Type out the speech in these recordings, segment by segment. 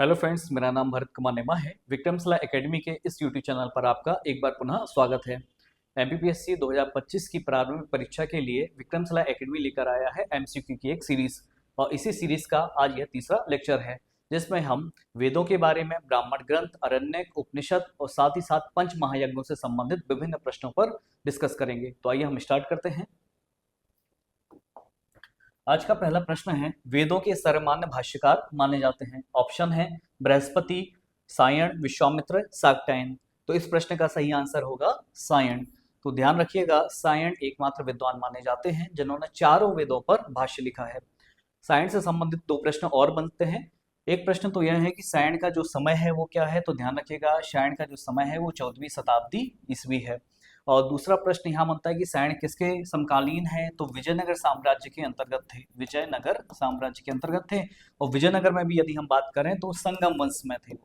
Hello friends, मेरा नाम भरत कुमार नेमा है। विक्रमशिला एकेडमी के इस यूट्यूब चैनल पर आपका एक बार पुनः स्वागत है। एमपीपीएससी 2025 की प्रारंभिक परीक्षा के लिए विक्रमशिला एकेडमी लेकर आया है एमसीक्यू की एक सीरीज, और इसी सीरीज का आज यह तीसरा लेक्चर है, जिसमें हम वेदों के बारे में, ब्राह्मण ग्रंथ, अरण्यक, उपनिषद और साथ ही साथ पंच महायज्ञों से संबंधित विभिन्न प्रश्नों पर डिस्कस करेंगे। तो आइए हम स्टार्ट करते हैं। आज का पहला प्रश्न है, वेदों के सर्वमान्य भाष्यकार माने जाते हैं। ऑप्शन है बृहस्पति, सायण, विश्वामित्र, शाक्टायन। तो इस प्रश्न का सही आंसर होगा सायण। तो ध्यान रखिएगा, सायण एकमात्र विद्वान माने जाते हैं जिन्होंने चारों वेदों पर भाष्य लिखा है। सायण से संबंधित दो प्रश्न और बनते हैं। एक प्रश्न तो यह है कि सायण का जो समय है वो क्या है। तो ध्यान रखिएगा, सायण का जो समय है वो 14वीं शताब्दी ईस्वी है। और दूसरा प्रश्न यहाँ बनता है कि सायण किसके समकालीन है। तो विजयनगर साम्राज्य के अंतर्गत थे, विजयनगर साम्राज्य के अंतर्गत थे। और विजयनगर में भी यदि हम बात करें तो संगम वंश में थे,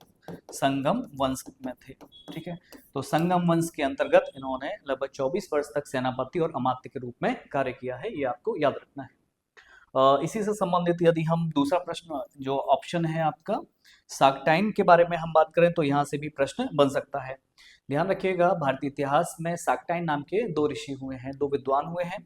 संगम वंश में थे। ठीक है, तो संगम वंश के अंतर्गत इन्होंने लगभग 24 वर्ष तक सेनापति और अमात्य के रूप में कार्य किया है, ये आपको याद रखना है। इसी से संबंधित यदि हम दूसरा प्रश्न जो ऑप्शन है आपका शाक्टायन के बारे में हम बात करें तो यहाँ से भी प्रश्न बन सकता है। ध्यान रखिएगा, भारतीय इतिहास में शाक्टायन नाम के दो ऋषि हुए हैं, दो विद्वान हुए हैं।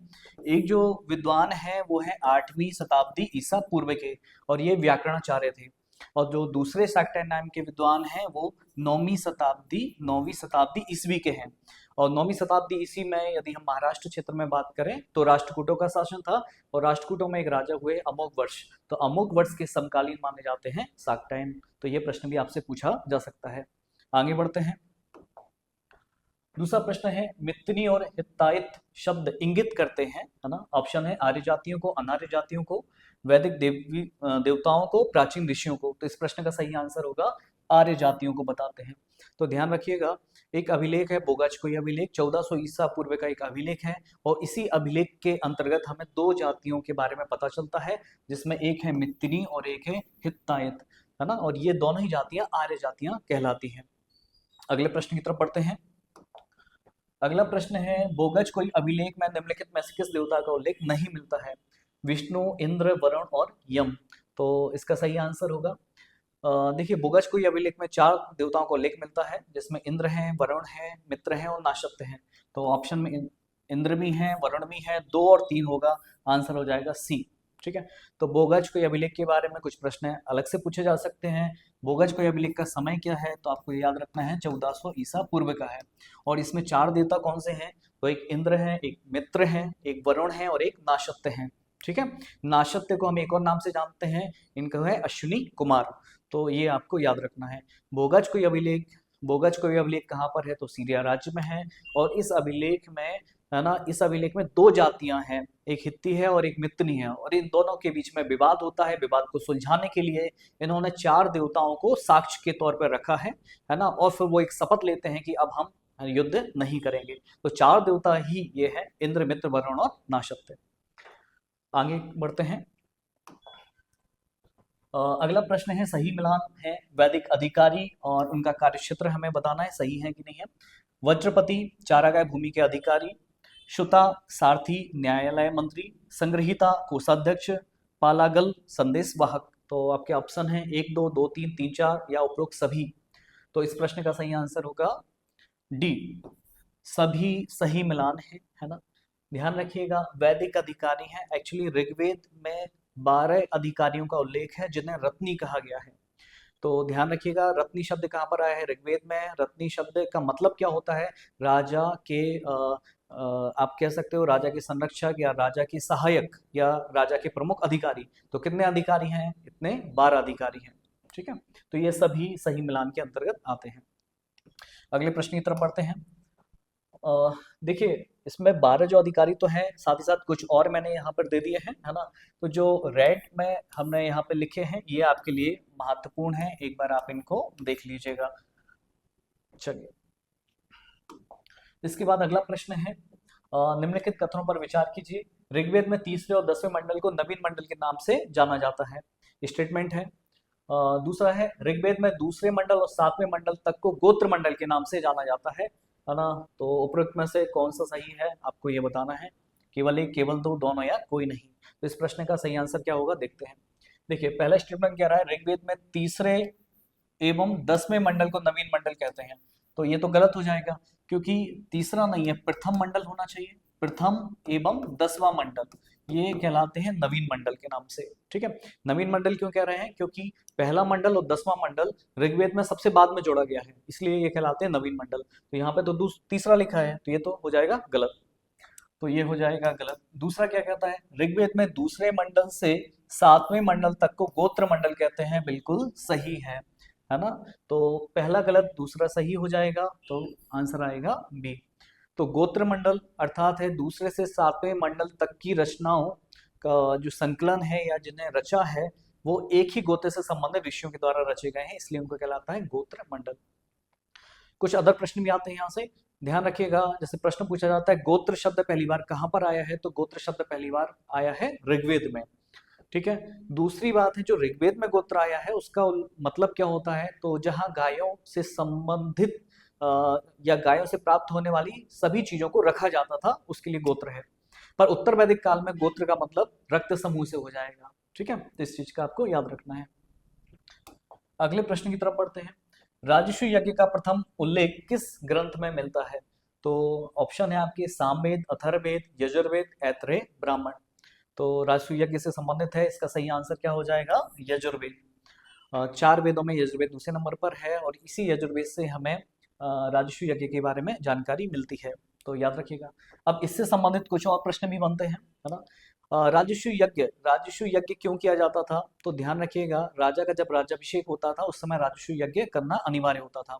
एक जो विद्वान है वो है 8वीं शताब्दी ईसा पूर्व के, और ये व्याकरणाचार्य थे। और जो दूसरे शाक्टायन नाम के विद्वान हैं वो 9वीं शताब्दी ईस्वी के हैं। और 9वीं शताब्दी ईस्वी में यदि हम महाराष्ट्र क्षेत्र में बात करें तो राष्ट्रकूटों का शासन था, और राष्ट्रकूटों में एक राजा हुए अमोघ वर्ष। तो अमोघ वर्ष के समकालीन माने जाते हैं शाक्टायन। तो ये प्रश्न भी आपसे पूछा जा सकता है। आगे बढ़ते हैं। दूसरा प्रश्न है, मित्नी और हित्ताइत शब्द इंगित करते हैं, है ना। ऑप्शन है आर्य जातियों को, अनार्य जातियों को, वैदिक देवी देवताओं को, प्राचीन ऋषियों को। तो इस प्रश्न का सही आंसर होगा आर्य जातियों को बताते हैं। तो ध्यान रखिएगा, एक अभिलेख है बोगाचकोई अभिलेख, 1400 ईसा पूर्व का एक अभिलेख है। और इसी अभिलेख के अंतर्गत हमें दो जातियों के बारे में पता चलता है, जिसमें एक है मित्नी और एक है हित्ताइत, है ना। और ये दोनों ही जातियां आर्य जातियां कहलाती हैं। अगले प्रश्न की तरफ बढ़ते हैं। अगला प्रश्न है, बोगज कोई अभिलेख में निम्नलिखित में से किस देवता का उल्लेख नहीं मिलता है। विष्णु, इंद्र, वरुण और यम। तो इसका सही आंसर होगा, देखिए बोगज कोई अभिलेख में 4 देवताओं का उल्लेख मिलता है, जिसमें इंद्र है, वरुण है, मित्र है और नाशत्य है। तो ऑप्शन में इंद्र भी है, वरुण भी है, 2 और 3 होगा, आंसर हो जाएगा सी। ठीक है, तो बोगज कोई अभिलेख के बारे में कुछ प्रश्न अलग से पूछे जा सकते हैं। बोगज कोई अभिलेख का समय क्या है, तो आपको याद रखना है 1400 ईसा पूर्व का है। और इसमें 4 देवता कौन से हैं, तो एक इंद्र है, एक मित्र है, एक वरुण है और एक नाशत्य है। ठीक है, नाशत्य को हम एक और नाम से जानते हैं, इनका है अश्विनी कुमार। तो ये आपको याद रखना है। बोगज कोई अभिलेख कहाँ पर है, तो सीरिया राज्य में है। और इस अभिलेख में, है ना, इस अभिलेख में 2 जातियां हैं, एक हित्ती है और एक मित्नी है। और इन दोनों के बीच में विवाद होता है। विवाद को सुलझाने के लिए इन्होंने 4 देवताओं को साक्ष्य के तौर पर रखा है ना। और फिर वो एक शपथ लेते हैं कि अब हम युद्ध नहीं करेंगे। तो 4 देवता ही ये है, इंद्र, मित्र, वरुण और नाशत्य। आगे बढ़ते हैं। अगला प्रश्न है, सही मिलान है वैदिक अधिकारी और उनका कार्यक्षेत्र हमें बताना है, सही है कि नहीं है। वज्रपति चारागाह भूमि के अधिकारी, श्रुता सारथी न्यायालय मंत्री, संग्रहिता कोषाध्यक्ष, पालागल संदेश वाहक। तो आपके ऑप्शन है 1, 2, 2, 3, 3, 4 या उपरोक्त सभी। तो इस प्रश्न का सही आंसर होगा डी, सभी सही मिलान है ना। ध्यान रखिएगा, वैदिक अधिकारी हैं, एक्चुअली ऋग्वेद में 12 अधिकारियों का उल्लेख है जिन्हें रत्नी कहा गया है। तो ध्यान रखिएगा, रत्नी शब्द कहाँ पर आया है ऋग्वेद में। रत्नी शब्द का मतलब क्या होता है, राजा के आप कह सकते हो राजा के संरक्षक या राजा के सहायक या राजा के प्रमुख अधिकारी। तो कितने अधिकारी हैं, इतने 12 अधिकारी हैं। ठीक है, तो ये सभी सही मिलान के अंतर्गत आते हैं। अगले प्रश्न की तरफ बढ़ते हैं। देखिए, इसमें 12 जो अधिकारी तो हैं, साथ ही साथ कुछ और मैंने यहाँ पर दे दिए हैं, है ना। तो जो रेड में हमने यहाँ पे लिखे हैं ये आपके लिए महत्वपूर्ण है, एक बार आप इनको देख लीजिएगा। चलिए, इसके बाद अगला प्रश्न है, निम्नलिखित कथनों पर विचार कीजिए। ऋग्वेद में तीसरे और 10वें मंडल को नवीन मंडल के नाम से जाना जाता है, स्टेटमेंट है। दूसरा है, ऋग्वेद में दूसरे मंडल और 7वें मंडल तक को गोत्र मंडल के नाम से जाना जाता है ना। तो उपरोक्त में से कौन सा सही है आपको ये बताना है, केवल एक, केवल दो, दोनों या कोई नहीं। तो इस प्रश्न का सही आंसर क्या होगा देखते हैं। देखिए, पहला स्टेटमेंट कह रहा है ऋग्वेद में तीसरे एवं 10वें मंडल को नवीन मंडल कहते हैं। तो ये तो गलत हो जाएगा, क्योंकि तीसरा नहीं है, प्रथम मंडल होना चाहिए। प्रथम एवं 10वां मंडल ये कहलाते हैं नवीन मंडल के नाम से। ठीक है, नवीन मंडल क्यों कह रहे हैं, क्योंकि पहला मंडल और 10वां मंडल ऋग्वेद में सबसे बाद में जोड़ा गया है, इसलिए ये कहलाते हैं नवीन मंडल। तो यहाँ पे तो तीसरा लिखा है, तो ये तो हो जाएगा गलत। तो ये हो जाएगा गलत। दूसरा क्या कहता है, ऋग्वेद में दूसरे मंडल से 7वें मंडल तक को गोत्र मंडल कहते हैं, बिल्कुल सही है ना। तो पहला गलत, दूसरा सही हो जाएगा, तो आंसर आएगा बी। तो गोत्र मंडल अर्थात है दूसरे से 7वें मंडल तक की रचनाओं का जो संकलन है या जिन्हें रचा है वो एक ही गोत्र से संबंधित ऋषियों के द्वारा रचे गए हैं, इसलिए उनको कहलाता है गोत्र मंडल। कुछ अदर प्रश्न भी आते हैं यहाँ से, ध्यान रखिएगा। जैसे प्रश्न पूछा जाता है गोत्र शब्द पहली बार कहाँ पर आया है, तो गोत्र शब्द पहली बार आया है ऋग्वेद में। ठीक है, दूसरी बात है जो ऋग्वेद में गोत्र आया है उसका मतलब क्या होता है, तो जहां गायों से संबंधित या गायों से प्राप्त होने वाली सभी चीजों को रखा जाता था, उसके लिए गोत्र है। पर उत्तर वैदिक काल में गोत्र का मतलब रक्त समूह से हो जाएगा। ठीक है, तो इस चीज का आपको याद रखना है। अगले प्रश्न की तरफ बढ़ते हैं। राजस्व यज्ञ का प्रथम उल्लेख किस ग्रंथ में मिलता है, तो ऑप्शन है आपके सामवेद, अथर्ववेद, यजुर्वेद, ऐत्रेय, ब्राह्मण। तो राजस्व यज्ञ से संबंधित है, इसका सही आंसर क्या हो जाएगा, यजुर्वेद। 4 वेदों में यजुर्वेद दूसरे नंबर पर है और इसी यजुर्वेद से हमें राजस्व यज्ञ के बारे में जानकारी मिलती है, तो याद रखिएगा। अब इससे संबंधित कुछ और प्रश्न भी बनते हैं, है ना। राजस्व यज्ञ क्यों किया जाता था, तो ध्यान रखिएगा, राजा का जब राज्याभिषेक होता था उस समय राजस्व यज्ञ करना अनिवार्य होता था।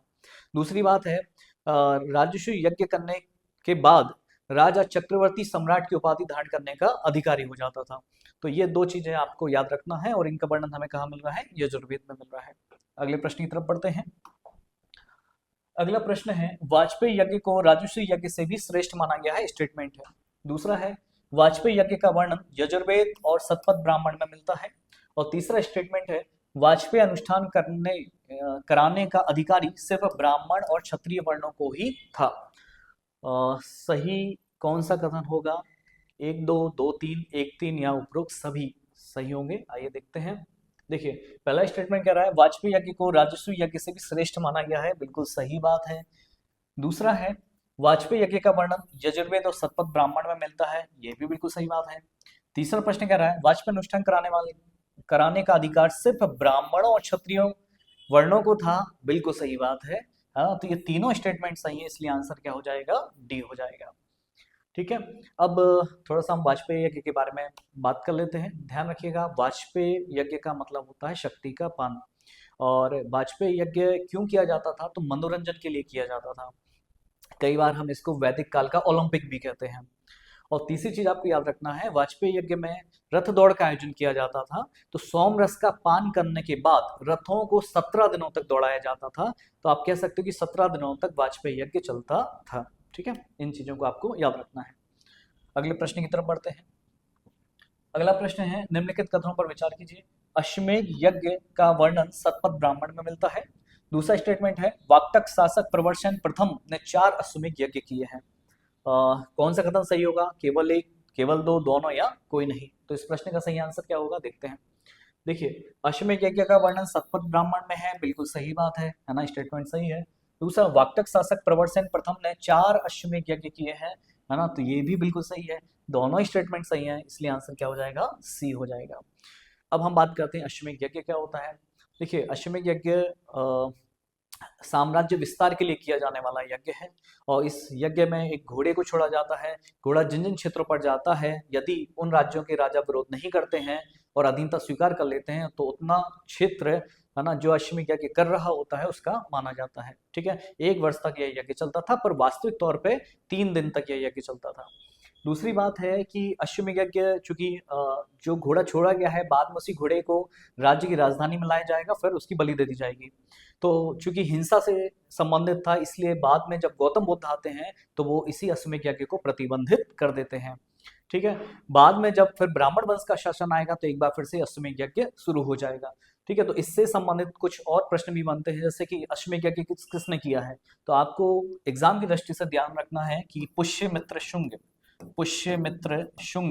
दूसरी बात है राजस्व यज्ञ करने के बाद राजा चक्रवर्ती सम्राट की उपाधि धारण करने का अधिकारी हो जाता था। तो ये 2 चीजें आपको याद रखना है और इनका वर्णन हमें कहाँ मिल रहा है, यजुर्वेद में मिल रहा है। अगले प्रश्न की तरफ बढ़ते हैं। अगला प्रश्न है वाजपेयी यज्ञ को राजस्व यज्ञ से भी श्रेष्ठ माना गया है, स्टेटमेंट है। दूसरा है वाजपेयी यज्ञ का वर्णन यजुर्वेद और शतपथ ब्राह्मण में मिलता है। और तीसरा स्टेटमेंट है वाजपेयी अनुष्ठान कराने का अधिकारी सिर्फ ब्राह्मण और क्षत्रिय वर्णों को ही था। सही कौन सा कथन होगा, 1 2 2 3 1 3 या उपरोक्त सभी सही होंगे। आइए देखते हैं। देखिए पहला स्टेटमेंट कह रहा है वाजपेयी यज्ञ को राजस्व यज्ञ से भी श्रेष्ठ माना गया है, बिल्कुल सही बात है। दूसरा है वाजपेयी यज्ञ का वर्णन यजुर्वेद और शतपथ ब्राह्मण में मिलता है, यह भी बिल्कुल सही बात है। तीसरा प्रश्न कह रहा है वाजपेयी अनुष्ठान कराने का अधिकार सिर्फ ब्राह्मणों और क्षत्रियों वर्णों को था, बिल्कुल सही बात है। हाँ, तो ये तीनों स्टेटमेंट सही है, इसलिए आंसर क्या हो जाएगा, डी हो जाएगा। ठीक है, अब थोड़ा सा हम वाजपेयी यज्ञ के बारे में बात कर लेते हैं। ध्यान रखिएगा वाजपेयी यज्ञ का मतलब होता है शक्ति का पान। और वाजपेयी यज्ञ क्यों किया जाता था, तो मनोरंजन के लिए किया जाता था। कई बार हम इसको वैदिक काल का ओलंपिक भी कहते हैं। और तीसरी चीज आपको याद रखना है वाजपेयी यज्ञ में रथ दौड़ का आयोजन किया जाता था। तो सोम रस का पान करने के बाद रथों को 17 दिनों तक दौड़ाया जाता था। तो आप कह सकते हो कि 17 दिनों तक वाजपेयी यज्ञ चलता था। ठीक है, इन चीजों को आपको याद रखना है। अगले प्रश्न की तरफ बढ़ते हैं। अगला प्रश्न है निम्नलिखित कथनों पर विचार कीजिए। अश्वमेध यज्ञ का वर्णन शतपथ ब्राह्मण में मिलता है। दूसरा स्टेटमेंट है वाक्टक शासक प्रवर्षण प्रथम ने 4 अश्वमेध यज्ञ किए हैं। कौन सा कथन सही होगा, केवल एक, केवल 2, दोनों या कोई नहीं। तो इस प्रश्न का सही आंसर क्या होगा, देखते हैं। देखिए अश्वमेध यज्ञ का वर्णन शतपथ ब्राह्मण में है, बिल्कुल सही बात है ना, स्टेटमेंट सही है। दूसरा वाक्टक शासक प्रवर्षण प्रथम ने 4 अश्वमेध यज्ञ किए हैं, है ना, तो ये भी बिल्कुल सही है। दोनों स्टेटमेंट सही है, इसलिए आंसर क्या हो जाएगा, सी हो जाएगा। अब हम बात करते हैं अश्वमेध यज्ञ क्या होता है। देखिए अश्वमेध यज्ञ साम्राज्य विस्तार के लिए किया जाने वाला यज्ञ है। और इस यज्ञ में एक घोड़े को छोड़ा जाता है। घोड़ा जिन जिन क्षेत्रों पर जाता है, यदि उन राज्यों के राजा विरोध नहीं करते हैं और अधीनता स्वीकार कर लेते हैं, तो उतना क्षेत्र, है ना, जो अश्वमेध यज्ञ कर रहा होता है उसका माना जाता है। ठीक है, 1 वर्ष तक यह यज्ञ चलता था, पर वास्तविक तौर पे 3 दिन तक यह यज्ञ चलता था। दूसरी बात है कि अश्वमेध यज्ञ चूंकि जो घोड़ा छोड़ा गया है, बाद में उसी घोड़े को राज्य की राजधानी में लाया जाएगा, फिर उसकी बलि दे दी जाएगी। तो चूंकि हिंसा से संबंधित था, इसलिए बाद में जब गौतम बुद्ध आते हैं तो वो इसी अश्वमेध यज्ञ को प्रतिबंधित कर देते हैं। ठीक है, बाद में जब फिर ब्राह्मण वंश का शासन आएगा तो एक बार फिर से अश्वमेध यज्ञ शुरू हो जाएगा। ठीक है, तो इससे संबंधित कुछ और प्रश्न भी बनते हैं, जैसे कि अश्वमेध यज्ञ किसने किया है। तो आपको एग्जाम की दृष्टि से ध्यान रखना है कि पुष्यमित्र शुंग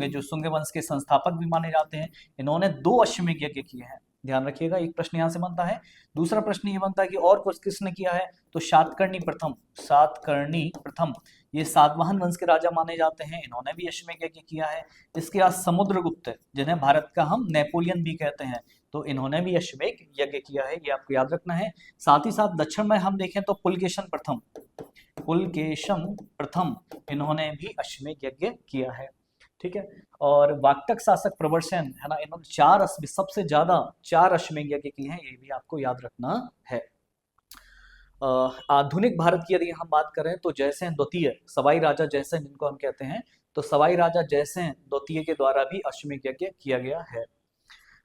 जो शुंग वंश के संस्थापक भी माने जाते हैं, इन्होंने 2 अश्वमेध यज्ञ किए हैं। ध्यान रखिएगा, एक प्रश्न यहाँ से बनता है। दूसरा प्रश्न ये बनता है कि और कुछ किसने किया है, तो सातकर्णी प्रथम, सातकर्णी प्रथम ये सातवाहन वंश के राजा माने जाते हैं, इन्होंने भी अश्वमेध यज्ञ किया है। इसके बाद समुद्रगुप्त, जिन्हें भारत का हम नेपोलियन भी कहते हैं, तो इन्होंने भी अश्वमेध यज्ञ किया है, ये आपको याद रखना है। साथ ही साथ दक्षिण में हम देखें तो पुलकेशन प्रथम, पुलकेशन प्रथम इन्होंने भी अश्वमेध यज्ञ किया है, ठीक है। और वाक्टक शासक प्रबरसेन है ना, इन्होंने सबसे ज्यादा 4 अश्वमेध यज्ञ किए हैं, ये भी आपको याद रखना है। आधुनिक भारत की यदि हम बात करें तो जयसेन द्वितीय, सवाई राजा जयसेन जिनको हम कहते हैं, तो सवाई राजा जयसेन द्वितीय के द्वारा भी अश्वमेध यज्ञ किया गया है।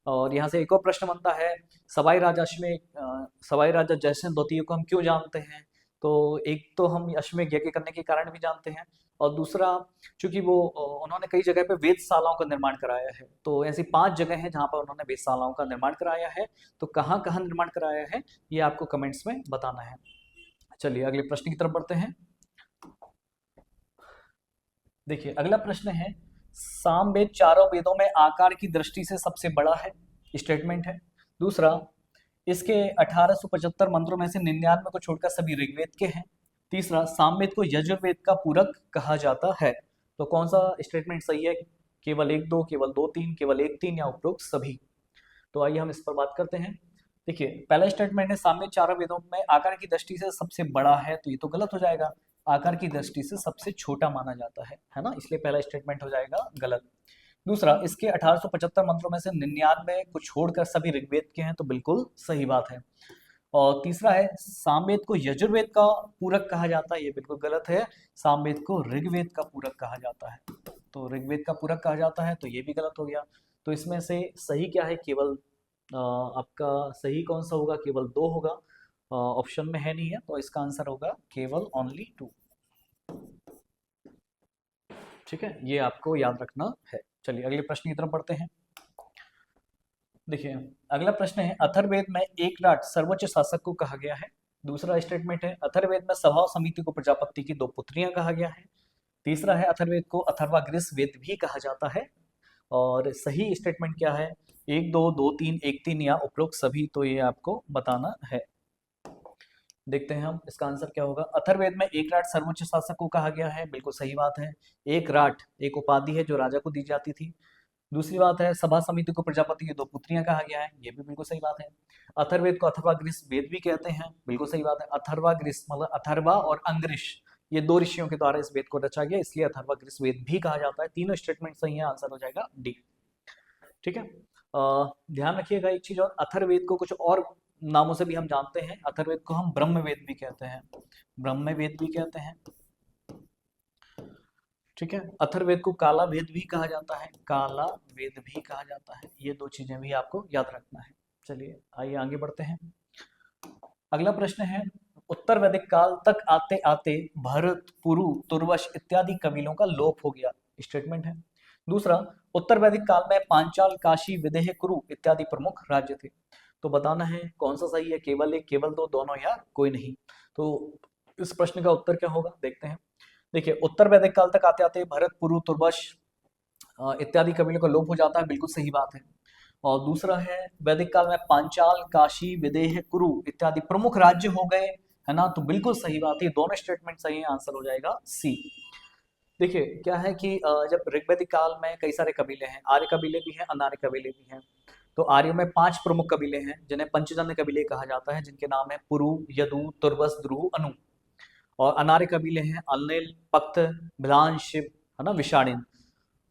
और यहाँ से एक और प्रश्न बनता है, सवाई राजा जयसेन द्वितीय को हम क्यों जानते हैं, तो एक तो हम अश्वमेध यज्ञ करने के कारण भी जानते हैं, और दूसरा चूंकि वो उन्होंने कई जगह पे वेधशालाओं का निर्माण कराया है, तो ऐसी 5 जगह हैं जहाँ पर उन्होंने वेधशालाओं का निर्माण कराया है, तो कहाँ कहाँ निर्माण कराया है ये आपको कमेंट्स में बताना है। चलिए अगले प्रश्न की तरफ बढ़ते हैं। देखिए अगला प्रश्न है, सामवेद चारों वेदों में आकार की दृष्टि से सबसे बड़ा है, स्टेटमेंट है। दूसरा, इसके 1875 मंत्रों में से 99 को छोड़कर सभी ऋग्वेद के हैं। तीसरा, सामवेद को यजुर्वेद का पूरक कहा जाता है, तो कौन सा स्टेटमेंट सही है, केवल 1 2, केवल 2 3, केवल 1 3 या उपरोक्त सभी। तो आइए हम इस पर बात करते हैं। देखिए पहला स्टेटमेंट है, सामवेद चारों वेदों में आकार की दृष्टि से सबसे बड़ा है, तो ये तो गलत हो जाएगा, आकार की दृष्टि से सबसे छोटा माना जाता है ना, इसलिए पहला स्टेटमेंट हो जाएगा गलत। दूसरा, इसके 1875 मंत्रों में से 99 को छोड़कर सभी ऋग्वेद के हैं, तो बिल्कुल सही बात है। और तीसरा है, सामवेद को यजुर्वेद का पूरक कहा जाता है, ये बिल्कुल गलत है, सामवेद को ऋग्वेद का पूरक कहा जाता है, तो ऋग्वेद का पूरक कहा जाता है, तो ये भी गलत हो गया। तो इसमें से सही क्या है, केवल आपका सही कौन सा होगा, केवल 2 होगा, ऑप्शन में है नहीं है, तो इसका आंसर होगा केवल ओनली 2, ठीक है, ये आपको याद रखना है। चलिए अगले प्रश्न की तरफ बढ़ते हैं। देखिए अगला प्रश्न है, अथर्ववेद में एकराट सर्वोच्च शासक को कहा गया है। दूसरा स्टेटमेंट है, अथर्ववेद में सभा समिति को प्रजापति की 2 पुत्रियां कहा गया है। तीसरा है, अथर्ववेद को अथर्वाग्रिस वेद भी कहा जाता है। और सही स्टेटमेंट क्या है, 1 2 2 3 1 3 या उपरोक्त सभी, तो ये आपको बताना है। देखते हैं हम इसका आंसर क्या होगा। अथर्ववेद में एकराट सर्वोच्च शासक को कहा गया है, बिल्कुल सही बात है। एकराट एक उपाधि है जो राजा को दी जाती थी। दूसरी बात है, सभा समिति को प्रजापति की 2 पुत्रियां कहा गया है, ये भी बिल्कुल सही बात है। अथर्ववेद को अथर्वाग्रिस वेद भी कहते हैं, बिल्कुल सही बात है। अथर्वाग्रिस मतलब अथर्वा और अंग्रिश, ये 2 ऋषियों के द्वारा इस वेद को रचा गया, इसलिए अथर्वाग्रिस वेद भी कहा जाता है। तीनों स्टेटमेंट सही है, आंसर हो जाएगा डी, ठीक है। ध्यान रखिएगा एक चीज और, अथर्ववेद को कुछ और नामों से भी हम जानते हैं। अथर्ववेद को हम ब्रह्मवेद भी कहते हैं, ब्रह्मवेद भी कहते हैं, ठीक है। अथर्ववेद को काला वेद भी कहा जाता है, काला वेद भी कहा जाता है, ये 2 चीजें भी आपको याद रखना है। चलिए आइए आगे बढ़ते हैं। अगला प्रश्न है, उत्तर वैदिक काल तक आते आते भरत, पुरु, तुर्वश इत्यादि कबीलों का लोप हो गया, स्टेटमेंट है। दूसरा, उत्तर वैदिक काल में पांचाल, काशी, विदेह, कुरु इत्यादि प्रमुख राज्य थे, तो बताना है कौन सा सही है, केवल 1, केवल 2, दोनों या कोई नहीं। तो इस प्रश्न का उत्तर क्या होगा, देखते हैं। देखिए उत्तर वैदिक काल तक आते आते भरत, पुरु, तुर्वश इत्यादि कबीलों का लोप हो जाता है, बिल्कुल सही बात है। और दूसरा है, वैदिक काल में पांचाल, काशी, विदेह, कुरु इत्यादि प्रमुख राज्य हो गए, है ना, तो बिल्कुल सही बात है, दोनों स्टेटमेंट सही है, आंसर हो जाएगा सी। देखिए क्या है कि जब ऋग्वैदिक काल में कई सारे कबीले हैं, आर्य कबीले भी हैं, अनार्य कबीले भी हैं। तो आर्य में 5 प्रमुख कबीले हैं जिन्हें पंचजन्य कबीले कहा जाता है, जिनके नाम है पुरु, यदु, तुर्वस, द्रुह, अनु। और अनार्य कबीले हैं अनिल, पक्त, भिलान, शिव, है ना, विषाणिन।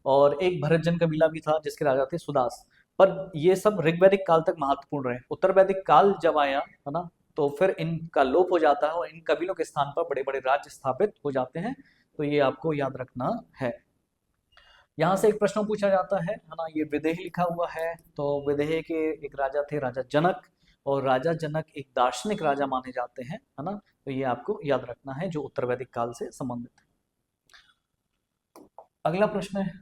और एक भरतजन कबीला भी था जिसके राजा थे सुदास। पर ये सब ऋग्वैदिक काल तक महत्वपूर्ण रहे। उत्तर वैदिक काल जब आया, है ना, तो फिर इनका लोप हो जाता है और इन कबीलों के स्थान पर बड़े बड़े राज्य स्थापित हो जाते हैं, तो ये आपको याद रखना है। यहाँ से एक प्रश्न पूछा जाता है ना, ये विदेह लिखा हुआ है, तो विदेह के एक राजा थे, राजा जनक, और राजा जनक एक दार्शनिक राजा माने जाते हैं, है ना, तो ये आपको याद रखना है जो उत्तर वैदिक काल से संबंधित है। अगला प्रश्न है,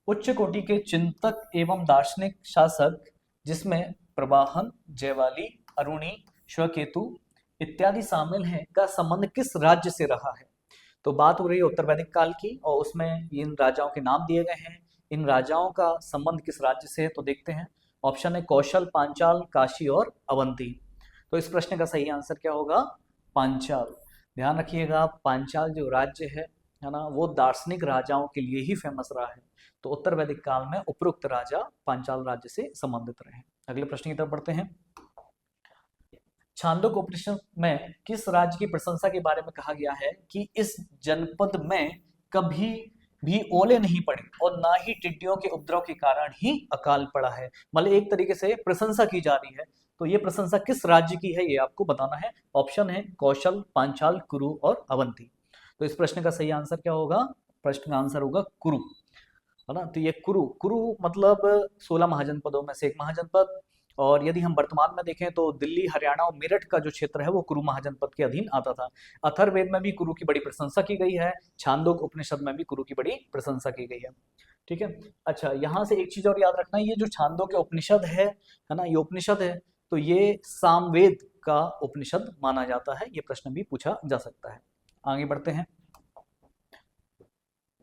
उच्च कोटि के चिंतक एवं दार्शनिक शासक जिसमें प्रवाहन, जयवाली, अरुणी, श्वेकेतु इत्यादि शामिल हैं का संबंध किस राज्य से रहा है। तो बात हो रही है उत्तर वैदिक काल की, और उसमें इन राजाओं के नाम दिए गए हैं, इन राजाओं का संबंध किस राज्य से है, तो देखते हैं। ऑप्शन है कौशल, पांचाल, काशी और अवंती। तो इस प्रश्न का सही आंसर क्या होगा? पांचाल। ध्यान रखिएगा, पांचाल जो राज्य है ना, वो दार्शनिक राजाओं के लिए ही फेमस रहा है। तो उत्तर वैदिक काल में उपरोक्त राजा पांचाल राज्य से संबंधित रहे। अगले प्रश्न की तरफ बढ़ते हैं। छांदोग्य उपनिषद में किस राज्य की प्रशंसा के बारे में कहा गया है कि इस जनपद में कभी भी ओले नहीं पड़े और ना ही टिड्डियों के उपद्रव के कारण ही अकाल पड़ा है। मतलब एक तरीके से प्रशंसा की जा रही है। तो ये प्रशंसा किस राज्य की है, ये आपको बताना है। ऑप्शन है कौशल, पांचाल, कुरु और अवंती। तो इस प्रश्न का सही आंसर क्या होगा? प्रश्न का आंसर होगा कुरु, है ना। तो ये कुरु, कुरु मतलब 16 महाजनपदों में से एक महाजनपद। और यदि हम वर्तमान में देखें तो दिल्ली, हरियाणा और मेरठ का जो क्षेत्र है वो कुरु महाजनपद के अधीन आता था। अथर्ववेद में भी कुरु की बड़ी प्रशंसा की गई है, छांदोग्य उपनिषद में भी कुरु की बड़ी प्रशंसा की गई है। ठीक है। अच्छा, यहाँ से एक चीज और याद रखना, ये जो छांदोग्य उपनिषद है ना, ये उपनिषद है तो ये सामवेद का उपनिषद माना जाता है। ये प्रश्न भी पूछा जा सकता है। आगे बढ़ते हैं।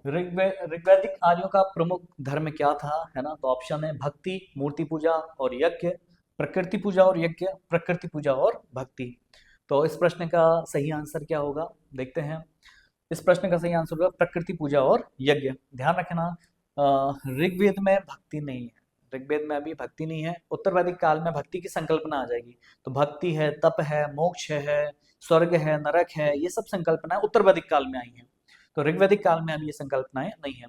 ऋग्वैदिक आर्यों का प्रमुख धर्म क्या था, है ना। तो ऑप्शन है भक्ति, मूर्ति पूजा और यज्ञ, प्रकृति पूजा और यज्ञ, प्रकृति पूजा और भक्ति। तो इस प्रश्न का सही आंसर क्या होगा, देखते हैं। इस प्रश्न का सही आंसर होगा प्रकृति पूजा और यज्ञ। ध्यान रखना, ऋग्वेद में भक्ति नहीं है, ऋग्वेद में अभी भक्ति नहीं है। उत्तर वैदिक काल में भक्ति की संकल्पना आ जाएगी। तो भक्ति है, तप है, मोक्ष है, स्वर्ग है, नरक है, ये सब संकल्पनाएं उत्तर वैदिक काल में आई हैं। तो ऋग्वैदिक काल में अभी ये संकल्पनाएं नहीं है।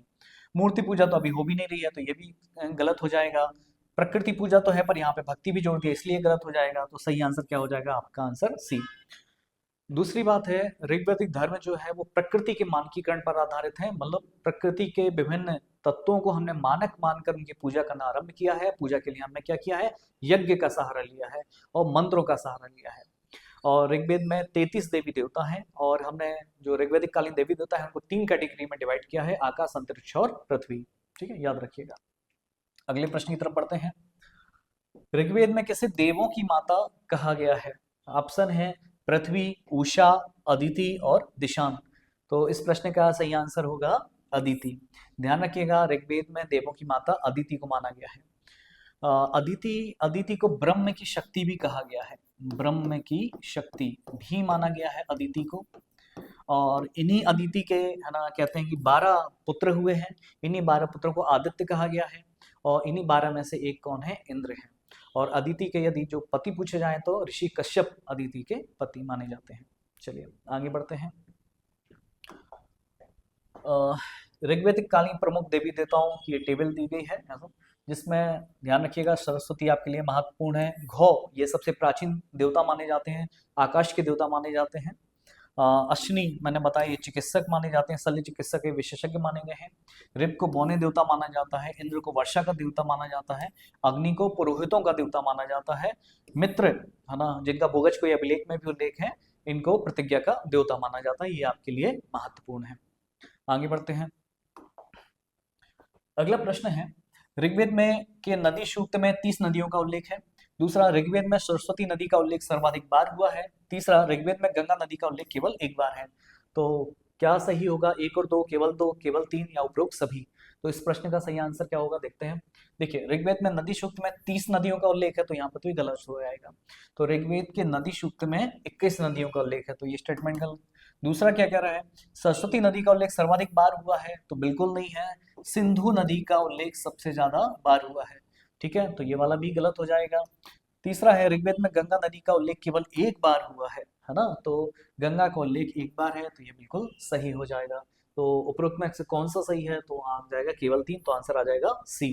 मूर्ति पूजा तो अभी हो भी नहीं रही है, तो ये भी गलत हो जाएगा। प्रकृति पूजा तो है पर यहाँ पे भक्ति भी जोड़ दिया, इसलिए गलत हो जाएगा। तो सही आंसर क्या हो जाएगा? आपका आंसर सी। दूसरी बात है, ऋग्वैदिक धर्म जो है वो प्रकृति के मानकीकरण पर आधारित है। मतलब प्रकृति के विभिन्न तत्वों को हमने मानक मानकर उनकी पूजा करना आरंभ किया है। पूजा के लिए हमने क्या किया है? यज्ञ का सहारा लिया है और मंत्रों का सहारा लिया है। और ऋग्वेद में 33 देवी देवता हैं और हमने जो ऋग्वैदिक कालीन देवी देवता है उनको 3 कैटेगरी में डिवाइड किया है, आकाश, अंतरिक्ष और पृथ्वी। ठीक है, याद रखिएगा। अगले प्रश्न की तरफ बढ़ते हैं। ऋग्वेद में किसे देवों की माता कहा गया है? ऑप्शन है पृथ्वी, उषा, अदिति और दिशान। तो इस प्रश्न का सही आंसर होगा अदिति। ध्यान रखिएगा, ऋग्वेद में देवों की माता अदिति को माना गया है। अदिति, अदिति को ब्रह्म की शक्ति भी कहा गया है, ब्रह्म की शक्ति भी माना गया है अदिति को। और इन्हीं अदिति के, है ना, कहते हैं कि 12 पुत्र हुए हैं। इन्हीं 12 पुत्रों को आदित्य कहा गया है और इन्हीं 12 में से एक कौन है? इंद्र है। और अदिति के यदि जो पति पूछे जाए तो ऋषि कश्यप अदिति के पति माने जाते हैं। चलिए आगे बढ़ते हैं। ऋग्वैदिक कालीन प्रमुख देवी देवताओं की टेबल दी गई है, जिसमें ध्यान रखिएगा सरस्वती आपके लिए महत्वपूर्ण है। घौ ये सबसे प्राचीन देवता माने जाते हैं, आकाश के देवता माने जाते हैं। अश्विनी मैंने बताया ये चिकित्सक माने जाते हैं, शल्य चिकित्सक विशेषज्ञ माने गए हैं। ऋग को बोने देवता माना जाता है, इंद्र को वर्षा का देवता माना जाता है, अग्नि को पुरोहितों का देवता माना जाता है, मित्र, है ना, जिनका भोगज कोई अभिलेख में भी उल्लेख है, इनको प्रतिज्ञा का देवता माना जाता है। ये आपके लिए महत्वपूर्ण है। आगे बढ़ते हैं। अगला प्रश्न है, ऋग्वेद में के नदी सूक्त में 30 नदियों का उल्लेख है। दूसरा, ऋग्वेद में सरस्वती नदी का उल्लेख सर्वाधिक बार हुआ है। तीसरा, ऋग्वेद में गंगा नदी का उल्लेख केवल एक बार है। तो क्या सही होगा? 1 और 2, केवल 2, केवल 3 या उपरोक्त सभी? तो इस प्रश्न का सही आंसर क्या होगा, देखते हैं। देखिए, ऋग्वेद में नदी सूक्त में 30 नदियों का उल्लेख है, तो यहाँ पर तो ये गलत हो जाएगा। तो ऋग्वेद के नदी सूक्त में 21 नदियों का उल्लेख है, तो ये स्टेटमेंट गलत। दूसरा क्या कह रहा है? सरस्वती नदी का उल्लेख सर्वाधिक बार हुआ है, तो बिल्कुल नहीं है। सिंधु नदी का उल्लेख सबसे ज्यादा बार हुआ है। ठीक है, तो ये वाला भी गलत हो जाएगा। तीसरा है, ऋग्वेद में गंगा नदी का उल्लेख केवल एक बार हुआ है ना। तो गंगा का उल्लेख एक बार है, तो ये बिल्कुल सही हो जाएगा। तो उपरोक्त में से कौन सा सही है? तो आ जाएगा केवल 3, तो आंसर आ जाएगा सी।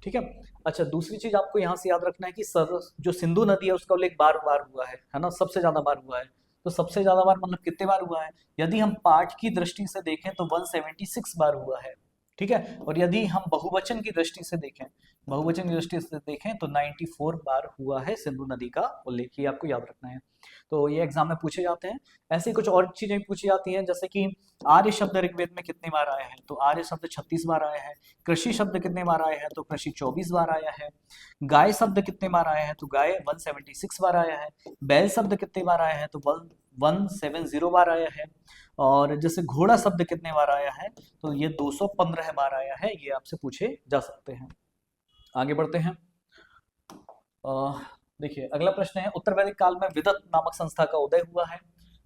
ठीक है। अच्छा, दूसरी चीज आपको यहाँ से याद रखना है कि जो सिंधु नदी है उसका उल्लेख बार बार हुआ है ना, सबसे ज्यादा बार हुआ है। तो सबसे ज्यादा बार मतलब कितने बार हुआ है? यदि हम पाठ की दृष्टि से देखें तो 176 बार हुआ है। ठीक है। और यदि हम बहुवचन की दृष्टि से देखें, बहुवचन की दृष्टि से देखें तो 94 बार हुआ है सिंधु नदी का उल्लेख। ये आपको याद रखना है। तो ये एग्जाम में पूछे जाते हैं। ऐसे कुछ और चीजें पूछी जाती हैं, जैसे कि आर्य शब्द ऋग्वेद में कितने बार आया है? तो आर्य शब्द 36 बार आया है। कृषि शब्द कितने बार आया है? तो कृषि 24 बार आया है। गाय शब्द कितने बार आया है? तो गाय 176 बार आया है। बैल शब्द कितने बार आया है? तो 170 बार आया है। और जैसे घोड़ा शब्द कितने बार आया है? तो ये 215 बार आया है। ये आपसे पूछे जा सकते हैं। आगे बढ़ते हैं। देखिए अगला प्रश्न है, उत्तर वैदिक काल में विदत नामक संस्था का उदय हुआ है।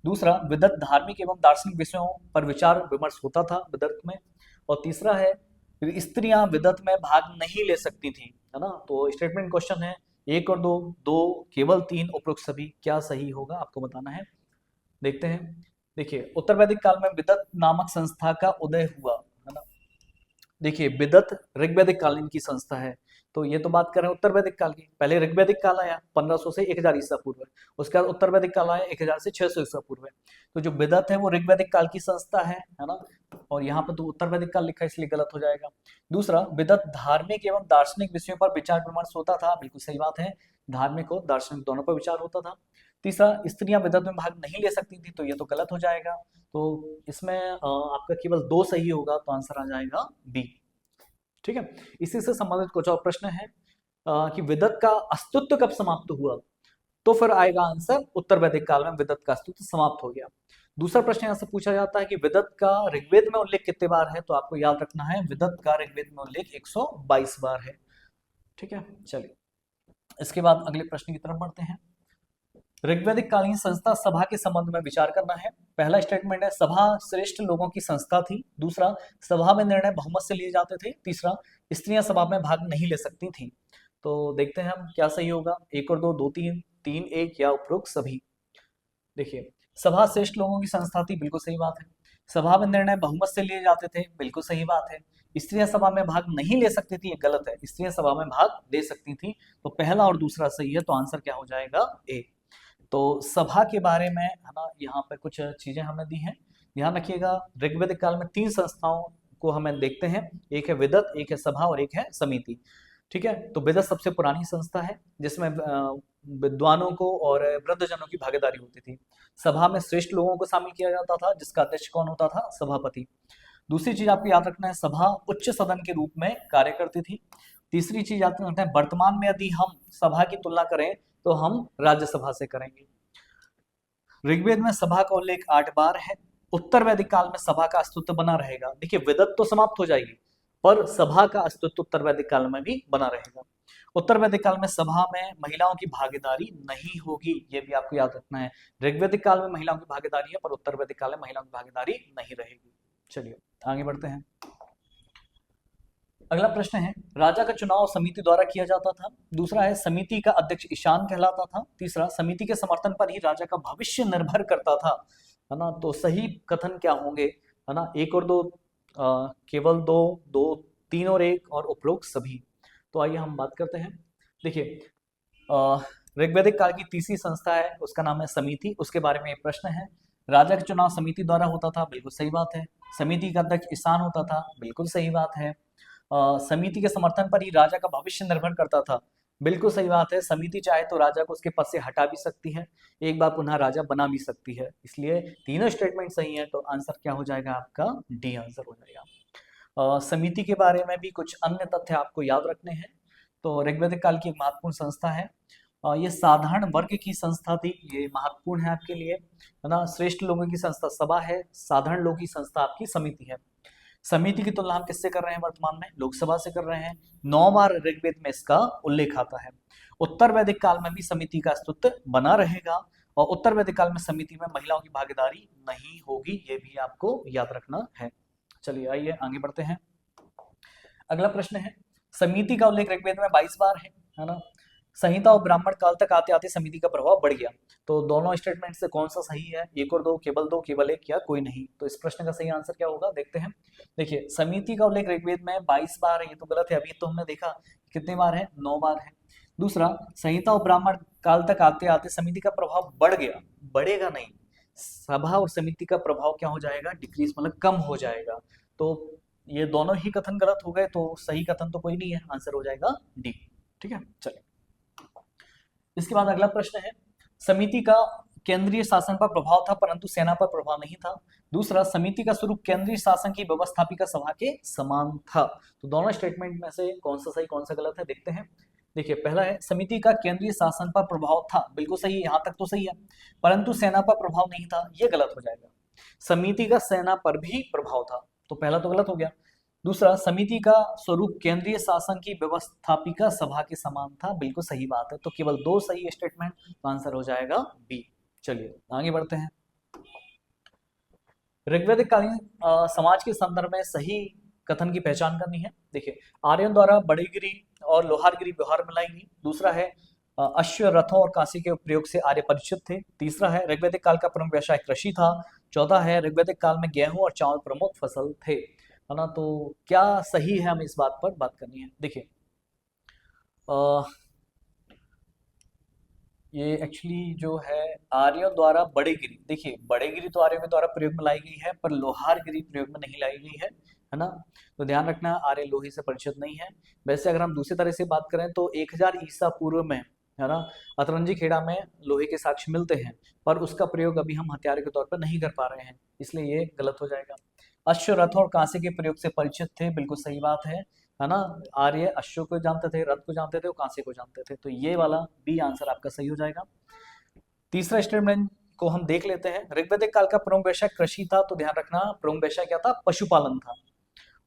दूसरा, विदत धार्मिक एवं दार्शनिक विषयों पर विचार विमर्श होता था विदत में। और तीसरा है, स्त्रियां विदत में भाग नहीं ले सकती थी, है ना। तो स्टेटमेंट क्वेश्चन है, एक और दो, दो केवल, तीन उपरोक्त सभी, क्या सही होगा आपको बताना है। देखते हैं। देखिए उत्तर वैदिक काल में विदत नामक संस्था का उदय हुआ, है ना। देखिए विदत ऋग्वैदिक कालीन की संस्था है, तो ये तो बात कर रहे हैं उत्तर वैदिक काल की। पहले ऋग्वैदिक काल आया 1500 से 1000 ईसा पूर्व, उसके बाद उत्तर वैदिक काल आया 1000 से 600 ईसा पूर्व। तो जो विदत है वो ऋग्वैदिक काल की संस्था है ना। और यहाँ पर तो उत्तर वैदिक काल लिखा है इसलिए गलत हो जाएगा। दूसरा, विदत धार्मिक एवं दार्शनिक विषयों पर विचार विमर्श होता था, बिल्कुल सही बात है, धार्मिक और दार्शनिक दोनों पर विचार होता था। तीसरा, स्त्रियां विदत में भाग नहीं ले सकती थी, तो ये तो गलत हो जाएगा। तो इसमें आपका केवल दो सही होगा, तो आंसर आ जाएगा बी। ठीक है। इसी से संबंधित कुछ और प्रश्न है कि विदत का अस्तित्व कब समाप्त हुआ, तो फिर आएगा आंसर उत्तर वैदिक काल में विदत का अस्तित्व समाप्त हो गया। दूसरा प्रश्न यहां से पूछा जाता है कि विदत का ऋग्वेद में उल्लेख कितने बार है, तो आपको याद रखना है विदत का ऋग्वेद में उल्लेख 122 बार है। ठीक है, चलिए इसके बाद अगले प्रश्न की तरफ बढ़ते हैं। ऋग्वैदिक कालीन संस्था सभा के संबंध में विचार करना है। पहला स्टेटमेंट है, सभा श्रेष्ठ लोगों की संस्था थी। दूसरा, सभा में निर्णय बहुमत से लिए जाते थे। तीसरा, स्त्रियां सभा में भाग नहीं ले सकती थी। तो देखते हैं हम क्या सही होगा, एक और दो, दो तीन, तीन एक, या उपरोक्त सभी। देखिए सभा श्रेष्ठ लोगों की संस्था थी, बिल्कुल सही बात है। सभा में निर्णय बहुमत से लिए जाते थे, बिल्कुल सही बात है। स्त्रियां सभा में भाग नहीं ले सकती थी, ये गलत है, स्त्रियां सभा में भाग ले सकती थी। तो पहला और दूसरा सही है, तो आंसर क्या हो जाएगा, ए। तो सभा के बारे में, है ना, यहाँ पे कुछ चीजें हमें दी हैं, ध्यान रखिएगा। ऋग्वैदिक काल में तीन संस्थाओं को हमें देखते हैं, एक है विदत, एक है सभा और एक है समिति। ठीक है, तो विदत सबसे पुरानी संस्था है जिसमें विद्वानों को और वृद्धजनों की भागीदारी होती थी। सभा में श्रेष्ठ लोगों को शामिल किया जाता था, जिसका अध्यक्ष कौन होता था, सभापति। दूसरी चीज आपको याद रखना है, सभा उच्च सदन के रूप में कार्य करती थी। तीसरी चीज याद रखना है, वर्तमान में यदि हम सभा की तुलना करें तो हम राज्यसभा से करेंगे। ऋग्वेद में सभा का उल्लेख 8 बार है। उत्तर वैदिक काल में सभा का अस्तित्व बना रहेगा। देखिए विदत तो समाप्त हो जाएगी, पर सभा का अस्तित्व उत्तर वैदिक काल में भी बना रहेगा। उत्तर वैदिक काल में सभा में महिलाओं की भागीदारी नहीं होगी, ये भी आपको याद रखना है। ऋग्वैदिक काल में महिलाओं की भागीदारी है, पर उत्तर वैदिक काल में महिलाओं की भागीदारी नहीं रहेगी। चलिए आगे बढ़ते हैं। अगला प्रश्न है, राजा का चुनाव समिति द्वारा किया जाता था। दूसरा है, समिति का अध्यक्ष ईशान कहलाता था। तीसरा, समिति के समर्थन पर ही राजा का भविष्य निर्भर करता था, है ना। तो सही कथन क्या होंगे, है ना, एक और दो, केवल दो, दो, तीन और एक, और उपरोक्त सभी। तो आइए हम बात करते हैं। देखिए ऋग्वैदिक काल की तीसरी संस्था है, उसका नाम है समिति। उसके बारे में एक प्रश्न है, राजा का चुनाव समिति द्वारा होता था, बिल्कुल सही बात है। समिति का अध्यक्ष ईशान होता था, बिल्कुल सही बात है। समिति के समर्थन पर ही राजा का भविष्य निर्भर करता था, बिल्कुल सही बात है। समिति चाहे तो राजा को उसके पद से हटा भी सकती है, एक बार पुनः राजा बना भी सकती है, इसलिए तीनों स्टेटमेंट सही है। तो आंसर क्या हो जाएगा आपका, डी आंसर हो जाएगा। समिति के बारे में भी कुछ अन्य तथ्य आपको याद रखने हैं। तो ऋग्वैदिक काल की एक महत्वपूर्ण संस्था है, ये साधारण वर्ग की संस्था थी, ये महत्वपूर्ण है आपके लिए, है ना। श्रेष्ठ लोगों की संस्था सभा है, साधारण लोगों की संस्था आपकी समिति है। समिति की तुलना हम किससे कर रहे हैं वर्तमान में, लोकसभा से कर रहे हैं। 9 बार ऋग्वेद में इसका उल्लेख आता है। उत्तर वैदिक काल में भी समिति का अस्तित्व बना रहेगा, और उत्तर वैदिक काल में समिति में महिलाओं की भागीदारी नहीं होगी, ये भी आपको याद रखना है। चलिए आइए आगे बढ़ते हैं। अगला प्रश्न है, समिति का उल्लेख ऋग्वेद में 22 बार है ना। संहिता और ब्राह्मण काल तक आते आते समिति का प्रभाव बढ़ गया। तो दोनों स्टेटमेंट से कौन सा सही है, एक और दो, केवल एक, या कोई नहीं। तो इस प्रश्न का सही आंसर क्या होगा, देखते हैं। देखिए समिति का उल्लेख ऋग्वेद में 22 बार है, ये तो गलत है। अभी तो हमने देखा कितने बार है, 9 बार है। दूसरा, संहिता और ब्राह्मण काल तक आते आते समिति का प्रभाव बढ़ गया, बढ़ेगा नहीं। सभा और समिति का प्रभाव क्या हो जाएगा, डिक्रीज, मतलब कम हो जाएगा। तो ये दोनों ही कथन गलत हो गए, तो सही कथन तो कोई नहीं है, आंसर हो जाएगा डी। ठीक है, चलिए इसके बाद अगला प्रश्न है, समिति का केंद्रीय शासन पर प्रभाव था परंतु सेना पर प्रभाव नहीं था। दूसरा, समिति का स्वरूप केंद्रीय शासन की व्यवस्थापिका सभा के समान था। तो दोनों स्टेटमेंट में से कौन सा सही कौन सा गलत है, देखते हैं। देखिए पहला है, समिति का केंद्रीय शासन पर प्रभाव था, बिल्कुल सही है, यहाँ तक तो सही है, परंतु सेना पर प्रभाव नहीं था, ये गलत हो जाएगा। समिति का सेना पर भी प्रभाव था, तो पहला तो गलत हो गया। दूसरा, समिति का स्वरूप केंद्रीय शासन की व्यवस्थापिका सभा के समान था, बिल्कुल सही बात है। तो केवल 2 सही स्टेटमेंट, तो आंसर हो जाएगा बी। चलिए आगे बढ़ते हैं। ऋग्वैदिक कालीन समाज के संदर्भ में सही कथन की पहचान करनी है। देखिए, आर्यन द्वारा बड़ीगिरी और लोहारगिरी व्यवहार में लाई गई। दूसरा है अश्व, रथों और कांसे के प्रयोग से आर्य परिचित थे। तीसरा है ऋग्वैदिक काल का प्रमुख व्यवसाय कृषि था। चौथा है ऋग्वैदिक काल में गेहूं और चावल प्रमुख फसल थे, है ना। तो क्या सही है, हमें इस बात पर बात करनी है। देखिए, ये एक्चुअली जो है आर्यों द्वारा बड़ेगिरी, देखिए बड़ेगिरी तो आर्यों के द्वारा प्रयोग में लाई गई है, पर लोहारगिरी प्रयोग में नहीं लाई गई है ना। तो ध्यान रखना, आर्य लोहे से परिचित नहीं है। वैसे अगर हम दूसरी तरह से बात करें तो 1000 ईसा पूर्व में, है ना, अतरंजी खेड़ा में लोहे के साक्ष्य मिलते हैं, पर उसका प्रयोग अभी हम हथियार के तौर पर नहीं कर पा रहे हैं, इसलिए ये गलत हो जाएगा। अश्व, रथ और कांसे के प्रयोग से परिचित थे, बिल्कुल सही बात है ना। आर्य अश्व को जानते थे, रथ को जानते थे और कांसे को जानते थे, तो ये वाला बी आंसर आपका सही हो जाएगा। तीसरा स्टेटमेंट को हम देख लेते हैं। ऋग्वैदिक काल का प्रमुख व्यवसाय कृषि था, तो ध्यान रखना प्रमुख व्यवसाय क्या था, पशुपालन था।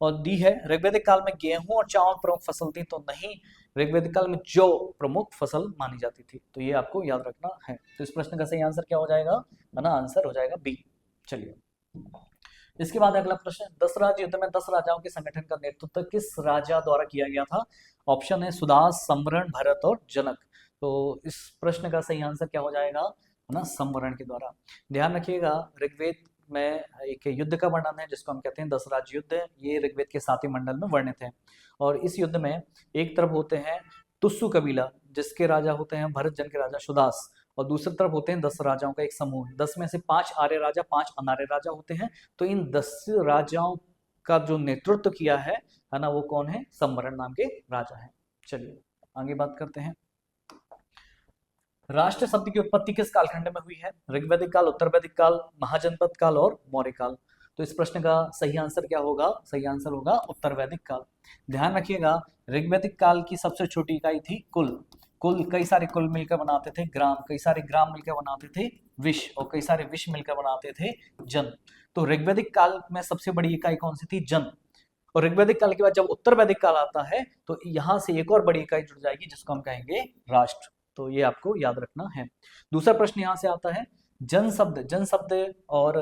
और डी है ऋग्वैदिक काल में गेहूं और चावल प्रमुख फसल थी, तो नहीं, ऋग्वैदिक काल में जौ प्रमुख फसल मानी जाती थी, तो ये आपको याद रखना है। तो इस प्रश्न का सही आंसर क्या हो जाएगा, है ना, आंसर हो जाएगा बी। चलिए इसके बाद अगला प्रश्न, 10 राज्य युद्ध में 10 राजाओं के संगठन का नेतृत्व किस राजा द्वारा किया गया था। ऑप्शन है सुदास, संवरण, भरत और जनक। तो इस प्रश्न का सही आंसर क्या हो जाएगा, है ना, संवरण के द्वारा। ध्यान रखिएगा, ऋग्वेद में एक युद्ध का वर्णन है जिसको हम कहते हैं 10 राज्य युद्ध। ये ऋग्वेद के 7वें मंडल में वर्णित है। और इस युद्ध में एक तरफ होते हैं तुस्सु कबीला, जिसके राजा होते हैं भरत जन के राजा सुदास, और दूसरी तरफ होते हैं 10 राजाओं का एक समूह। 10 में से 5 आर्य राजा, 5 अनार्य राजा होते हैं। तो इन 10 राजाओं का जो नेतृत्व किया है ना, वो कौन है, संवरण नाम के राजा है। चलिए आगे बात करते हैं। राष्ट्र शब्द की उत्पत्ति किस कालखंड में हुई है। ऋग्वैदिक काल, उत्तर वैदिक काल, महाजनपद काल और मौर्य काल। तो इस प्रश्न का सही आंसर क्या होगा, सही आंसर होगा उत्तर वैदिक काल। ध्यान रखिएगा, ऋग्वैदिक काल की सबसे छोटी इकाई थी कुल। कुल, कई सारे कुल मिलकर बनाते थे ग्राम, कई सारे ग्राम मिलकर बनाते थे विश्व, और कई सारे विश्व मिलकर बनाते थे जन। तो ऋग्वैदिक काल में सबसे बड़ी इकाई कौन सी थी, जन। और ऋग्वैदिक काल के बाद जब उत्तर वैदिक काल आता है तो यहाँ से एक और बड़ी इकाई जुड़ जाएगी जिसको हम कहेंगे राष्ट्र। तो ये आपको याद रखना है। दूसरा प्रश्न यहाँ से आता है, जन शब्द और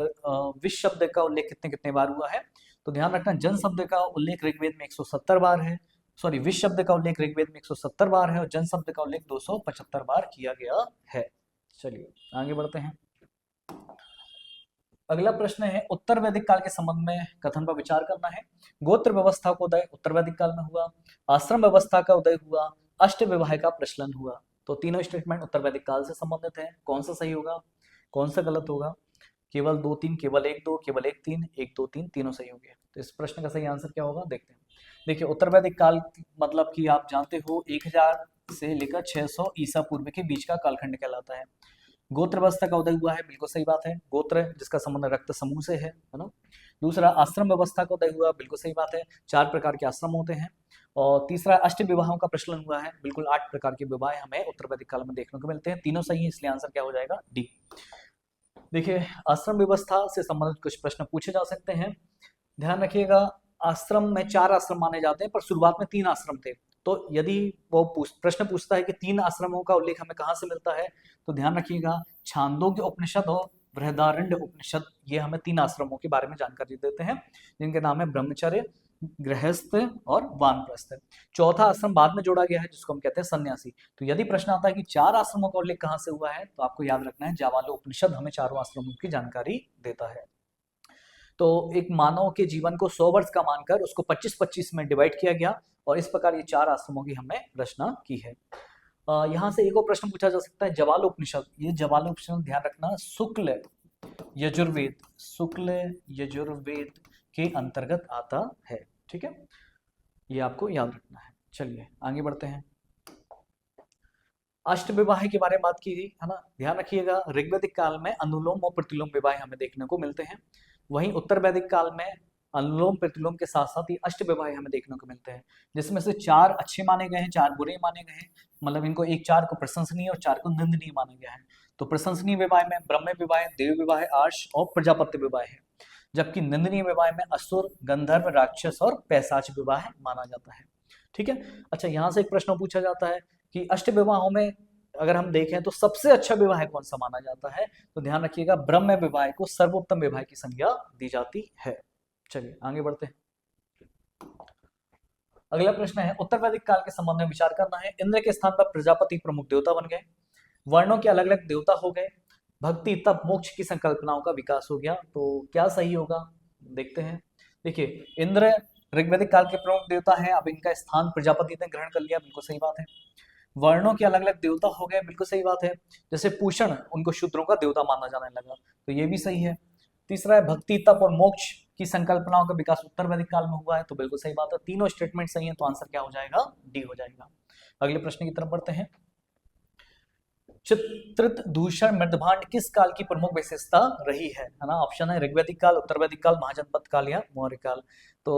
विश्व शब्द का उल्लेख कितने कितने बार हुआ है। तो ध्यान रखना, जन शब्द का उल्लेख ऋग्वेद में 170 बार है, सॉरी, विश्व शब्द का उल्लेख ऋग्वेद में 170 बार है, और जन शब्द का उल्लेख 275 बार किया गया है। चलिए आगे बढ़ते हैं। अगला प्रश्न है, उत्तर वैदिक काल के संबंध में कथन पर विचार करना है। गोत्र व्यवस्था का उदय उत्तर वैदिक काल में हुआ, आश्रम व्यवस्था का उदय हुआ, अष्ट विवाह का प्रचलन हुआ। तो तीनों स्टेटमेंट उत्तर वैदिक काल से संबंधित है। कौन सा सही होगा, कौन सा गलत होगा। केवल 2 3, केवल 1 2, केवल 1 3, 1 2 3, तीनों सही होंगे। तो इस प्रश्न का सही आंसर क्या होगा, देखते हैं। देखिए, उत्तर वैदिक काल मतलब कि आप जानते हो 1000 से लेकर 600 ईसा पूर्व के बीच का कालखंड कहलाता है। गोत्र व्यवस्था का उदय हुआ है, बिल्कुल सही बात है। गोत्र जिसका संबंध रक्त समूह से है ना। दूसरा, आश्रम व्यवस्था का उदय हुआ, बिल्कुल सही बात है। 4 प्रकार के आश्रम होते हैं। और तीसरा, अष्ट विवाहों का प्रचलन हुआ है, बिल्कुल 8 प्रकार के विवाह हमें उत्तर वैदिक काल में देखने को मिलते हैं। तीनों सही है, इसलिए आंसर क्या हो जाएगा, डी। देखिए, आश्रम व्यवस्था से संबंधित कुछ प्रश्न पूछे जा सकते हैं। ध्यान रखिएगा, आश्रम में 4 आश्रम माने जाते हैं, पर शुरुआत में 3 आश्रम थे। तो यदि वो प्रश्न पूछता है कि 3 आश्रमों का उल्लेख हमें कहाँ से मिलता है, तो ध्यान रखिएगा, छांदोग्य उपनिषद और बृहदारण्य उपनिषद, ये हमें 3 आश्रमों के बारे में जानकारी देते हैं, जिनके नाम है ब्रह्मचर्य, गृहस्थ और वानप्रस्थ। चौथा आश्रम बाद में जोड़ा गया है, जिसको हम कहते हैं सन्यासी। तो यदि प्रश्न आता है कि 4 आश्रमों का उल्लेख कहाँ से हुआ है, तो आपको याद रखना है जावालो उपनिषद हमें चारों आश्रमों की जानकारी देता है। तो एक मानव के जीवन को 100 वर्ष का मानकर उसको 25-25 में डिवाइड किया गया, और इस प्रकार ये 4 आश्रमों की हमने रचना की है। यहाँ से एक और प्रश्न पूछा जा सकता है, जवालोपनिषद। ये जवालोपनिषद ध्यान रखना शुक्ल यजुर्वेद के अंतर्गत आता है, ठीक है, ये आपको याद रखना है। चलिए आगे बढ़ते हैं। अष्ट विवाह के बारे में बात की गई है ना। ध्यान रखिएगा, ऋग्वैदिक काल में अनुलोम और प्रतिलोम विवाह हमें देखने को मिलते हैं। वहीं उत्तर वैदिक काल में अनुलोम प्रतिलोम के साथ साथ ही अष्ट विवाह हमें देखने को मिलते हैं, जिसमें से 4 अच्छे माने गए हैं, 4 बुरे माने गए हैं। मतलब इनको 4 को प्रशंसनीय और 4 को निंदनीय माना गया है। तो प्रशंसनीय विवाह में ब्रह्म विवाह, देव विवाह, आर्ष और प्रजापत्य विवाह है। जबकि निंदनीय विवाह में असुर, गंधर्व, राक्षस और पैशाच विवाह माना जाता है। ठीक है। अच्छा, यहाँ से एक प्रश्न पूछा जाता है कि अष्ट विवाहों में अगर हम देखें तो सबसे अच्छा विवाह कौन सा माना जाता है, तो ध्यान रखिएगा ब्रह्म विवाह को सर्वोत्तम विवाह की संज्ञा दी जाती है। चलिए आगे बढ़ते हैं। अगला प्रश्न है, उत्तर वैदिक काल के संबंध में विचार करना है। इंद्र के स्थान पर प्रजापति प्रमुख देवता बन गए, वर्णों के अलग अलग देवता हो गए, भक्ति तप मोक्ष की संकल्पनाओं का विकास हो गया। तो क्या सही होगा, देखते हैं। देखिए, इंद्र ऋग्वैदिक काल के प्रमुख देवता हैं, अब इनका स्थान प्रजापति ने ग्रहण कर लिया, बिल्कुल सही बात है। वर्णों के अलग अलग देवता हो गए, बिल्कुल सही बात है। जैसे पूषण, उनको शूद्रों का देवता माना जाने लगा, तो ये भी सही है। तीसरा है भक्ति तप और मोक्ष की संकल्पनाओं का विकास उत्तर वैदिक काल में हुआ है, तो बिल्कुल सही बात है। तीनों स्टेटमेंट सही है, तो आंसर क्या हो जाएगा, डी हो जाएगा। अगले प्रश्न की तरफ बढ़ते हैं। चित्रित दूषण मृदभांड किस काल की प्रमुख विशेषता रही है ना। ऑप्शन है ऋग्वैदिक काल, उत्तर वैदिक काल, महाजनपद काल या मौर्य काल। तो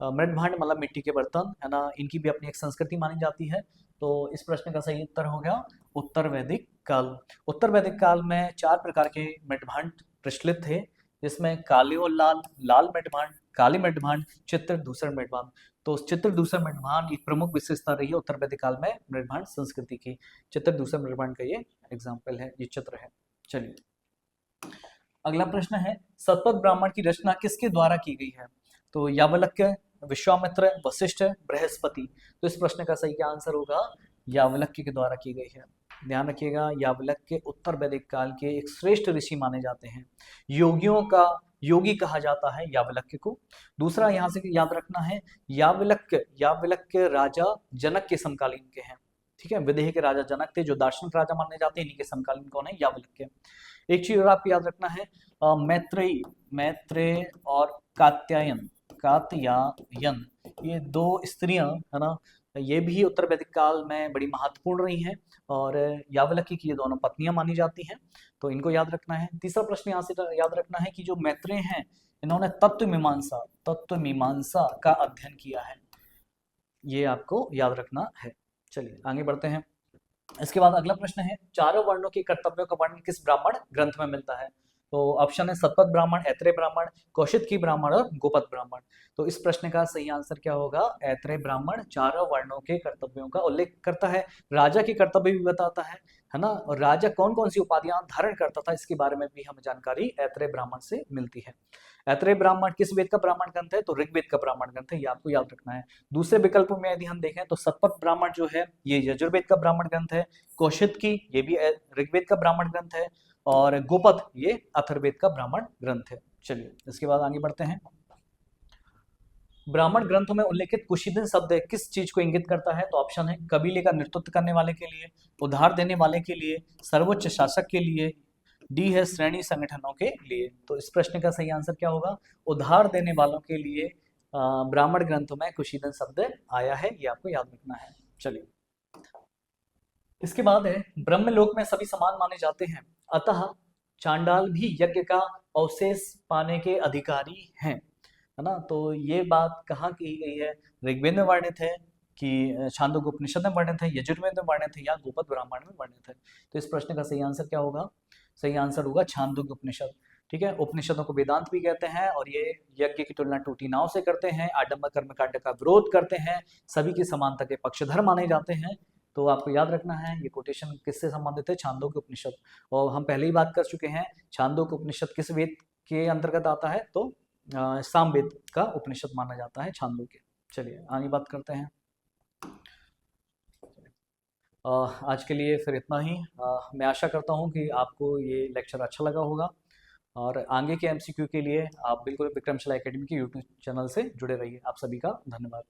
मृदभांड मतलब मिट्टी के बर्तन है ना, इनकी भी अपनी एक संस्कृति मानी जाती है। तो इस प्रश्न का सही उत्तर हो गया उत्तर वैदिक काल। उत्तर वैदिक काल में 4 प्रकार के मृदभांड प्रचलित थे, जिसमें काले और लाल, लाल मृदभांड, काली मृदभांड, चित्र दूसर मृदभांड। तो चित्र दूसर मृदभांड एक प्रमुख विशेषता रही है उत्तर वैदिक काल में मृदभांड संस्कृति की। चित्र दूसर मृदभांड का ये एग्जाम्पल है, ये चित्र है। चलिए अगला प्रश्न है, सतपथ ब्राह्मण की रचना किसके द्वारा की गई है। तो यावलक्य, विश्वामित्र, वशिष्ठ, बृहस्पति। तो इस प्रश्न का सही क्या आंसर होगा, यावलक्य के द्वारा की गई है। ध्यान रखिएगा, यावलक्य उत्तर वैदिक काल के एक श्रेष्ठ ऋषि माने जाते हैं, योगियों का योगी कहा जाता है यावलक्य को। दूसरा यहाँ से याद रखना है, यावलक्य राजा जनक के समकालीन के हैं। ठीक है, विदेह के राजा जनक थे, जो दार्शनिक राजा माने जाते हैं, इन्हीं के समकालीन कौन है, यावलक्य। एक चीज और आपको याद रखना है, मैत्रेय और कात्यायन, ये 2 स्त्रियां है ना, ये भी उत्तर वैदिक काल में बड़ी महत्वपूर्ण रही हैं, और यावलक्य की ये दोनों पत्नियां मानी जाती हैं, तो इनको याद रखना है। तीसरा प्रश्न यहाँ से याद रखना है कि जो मैत्रेय हैं, इन्होंने तत्व मीमांसा का अध्ययन किया है, ये आपको याद रखना है। चलिए आगे बढ़ते हैं। इसके बाद अगला प्रश्न है, चारों वर्णों के कर्तव्यों का वर्णन किस ब्राह्मण ग्रंथ में मिलता है। तो ऑप्शन है सतपथ ब्राह्मण, ऐत्रेय ब्राह्मण, कौशिकी ब्राह्मण और गोपद ब्राह्मण। तो इस प्रश्न का सही आंसर क्या होगा, ऐत्रेय ब्राह्मण चारों वर्णों के कर्तव्यों का उल्लेख करता है, राजा के कर्तव्य भी बताता है ना, और राजा कौन कौन सी उपाधियां धारण करता था, इसके बारे में भी हमें जानकारी ऐत्रेय ब्राह्मण से मिलती है। ऐत्रेय ब्राह्मण किस वेद का ब्राह्मण ग्रंथ है, तो ऋग्वेद का ब्राह्मण ग्रंथ है, ये आपको याद रखना है। दूसरे विकल्प में यदि हम देखें तो सतपथ ब्राह्मण जो है ये यजुर्वेद का ब्राह्मण ग्रंथ है, कौशिकी ये भी ऋग्वेद का ब्राह्मण ग्रंथ है, और गोपद ये अथर्ववेद का ब्राह्मण ग्रंथ है। चलिए इसके बाद आगे बढ़ते हैं। ब्राह्मण ग्रंथों में उल्लेखित कुशीदन शब्द किस चीज को इंगित करता है, तो ऑप्शन है कबीले का नेतृत्व करने वाले के लिए, उधार देने वाले के लिए, सर्वोच्च शासक के लिए, डी है श्रेणी संगठनों के लिए। तो इस प्रश्न का सही आंसर क्या होगा, उधार देने वालों के लिए ब्राह्मण ग्रंथों में कुशीदन शब्द आया है, ये आपको याद रखना है। चलिए इसके बाद है, ब्रह्मलोक में सभी समान माने जाते हैं, अतः चांडाल भी यज्ञ का अवशेष पाने के अधिकारी हैं, है ना। तो ये बात कहाँ की गई है, ऋग्वेद में वर्णित है कि छांदोग्य उपनिषद में वर्णित है, यजुर्वेद में वर्णित है या गोपद ब्राह्मण में वर्णित है। तो इस प्रश्न का सही आंसर क्या होगा, सही आंसर होगा छांदोग्य उपनिषद। ठीक है, उपनिषदों को वेदांत भी कहते हैं, और ये यज्ञ की तुलना टूटी नाव से करते हैं, आडंबर कर्मकांड का विरोध करते हैं, सभी की समानता के पक्षधर माने जाते हैं। तो आपको याद रखना है ये कोटेशन किससे संबंधित है, छांदोग्य उपनिषद। और हम पहले ही बात कर चुके हैं, छांदोग्य उपनिषद किस वेद के अंतर्गत आता है, तो सामवेद का उपनिषद माना जाता है छांदोग्य। चलिए आगे बात करते हैं। आज के लिए फिर इतना ही। मैं आशा करता हूँ कि आपको ये लेक्चर अच्छा लगा होगा, और आगे के एमसीक्यू के लिए आप बिल्कुल विक्रमशिला एकेडमी के यूट्यूब चैनल से जुड़े रहिए। आप सभी का धन्यवाद।